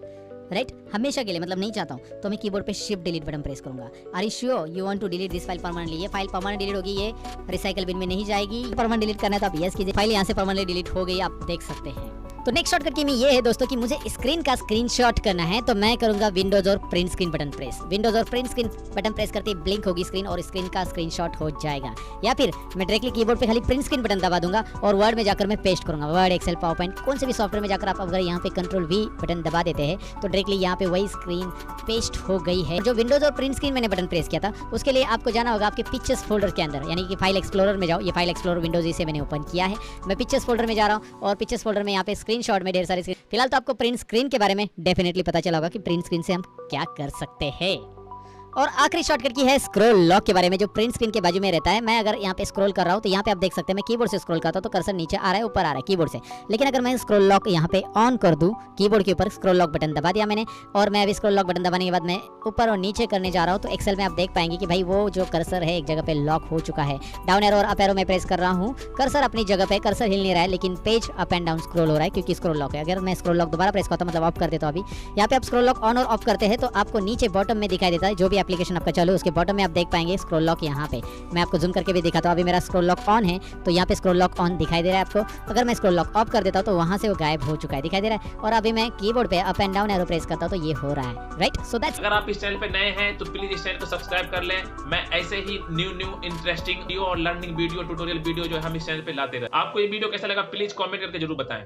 राइट, हमेशा के लिए, मतलब नहीं चाहता हूँ, तो मैं कीबोर्ड पे शिफ्ट डिलीट बटन प्रेस करूंगा। Are you sure you want to delete this file permanently? ये फाइल परमानेंट डिलीट होगी, ये रिसाइकल बिन में नहीं जाएगी। परमानेंट डिलीट करना है तो आप यस कीजिए। फाइल यहाँ से परमानेंट डिलीट हो गई, आप देख सकते हैं। तो नेक्स्ट शॉर्टकट की में ये है दोस्तों कि मुझे स्क्रीन का स्क्रीनशॉट करना है तो मैं करूंगा विंडोज और print screen button press. Windows और प्रिंट स्क्रीन बटन प्रेस करते ही ब्लिंक होगी स्क्रीन और स्क्रीन का स्क्रीनशॉट हो जाएगा। या फिर मैं डायरेक्टली कीबोर्ड पे खाली प्रिंट स्क्रीन बटन दबा दूंगा और वर्ड में जाकर मैं पेस्ट करूंगा। वर्ड, एक्सेल, पावर पॉइंट, कौन से भी सॉफ्टवेयर में जाकर आप अगर यहाँ पे कंट्रोल V बटन दबा देते हैं तो डायरेक्टली यहाँ पे वही स्क्रीन पेस्ट हो गई है। जो विंडोज और प्रिंट स्क्रीन मैंने बटन प्रेस किया था उसके लिए आपको जाना होगा आपके पिक्चर्स फोल्डर के अंदर, यानी कि फाइल एक्सप्लोरर में जाओ। ये फाइल एक्सप्लोरर विंडोज से मैंने ओपन किया है, मैं पिक्चर्स फोल्डर में जा रहा हूँ और पिक्चर्स फोल्डर में यहाँ पे स्क्रीनशॉट में ढेर सारे। फिलहाल तो आपको प्रिंट स्क्रीन के बारे में डेफिनेटली पता चला होगा कि प्रिंट स्क्रीन से हम क्या कर सकते हैं। और आखिरी शॉर्टकट की है स्क्रॉल लॉक के बारे में, जो प्रिंट स्क्रीन के बाजू में रहता है। मैं अगर यहाँ पे स्क्रॉल कर रहा हूँ तो यहाँ पे आप देख सकते हैं मैं कीबोर्ड से स्क्रॉल करता हूँ तो कर्सर नीचे आ रहा है, ऊपर आ रहा है कीबोर्ड से। लेकिन अगर मैं स्क्रॉल लॉक यहाँ पे ऑन कर दूँ, कीबोर्ड के ऊपर स्क्रॉल लॉक बटन दबा दिया मैंने और मैं अभी स्क्रॉल लॉक बटन दबाने के बाद मैं ऊपर और नीचे करने जा रहा हूँ तो एक्सेल में आप देख पाएंगे कि भाई वो जो कर्सर है एक जगह पे लॉक हो चुका है। डाउन एरो और अप एरो में प्रेस कर रहा हूँ, कर्सर अपनी जगह पे, कर्सर हिल नहीं रहा है लेकिन page up and down scroll हो रहा है क्योंकि स्क्रॉल लॉक है। अगर मैं स्क्रॉल लॉक दोबारा प्रेस करता हूँ, मतलब ऑफ कर देता हूँ, अभी यहाँ पे आप स्क्रॉल लॉक ऑन और ऑफ करते हैं तो आपको नीचे बॉटम में दिखाई देता है जो भी एप्लीकेशन आपका चालू, उसके बॉटम में आप देख पाएंगे स्क्रॉल लॉक। यहाँ पे मैं आपको जूम करके भी दिखाता हूँ। अभी मेरा स्क्रॉल लॉक ऑन है, तो यहाँ पे स्क्रॉल लॉक ऑन दिखाई दे रहा है आपको। अगर मैं स्क्रॉल लॉक ऑफ कर देता हूँ तो वहाँ से वो गायब हो चुका है, दिखाई दे रहा है। और अभी मैं कीबोर्ड पे up and down arrow press करता हूँ तो ये हो रहा है, राइट। So that's. अगर आप इस चैनल पे नए हैं तो प्लीज इस चैनल को सब्सक्राइब कर लें। मैं ऐसे ही न्यू इंटरेस्टिंग वीडियो और लर्निंग वीडियो, ट्यूटोरियल वीडियो जो हम इस चैनल पे लाते रहे। आपको ये वीडियो कैसा लगा प्लीज कमेंट करके जरूर बताएं।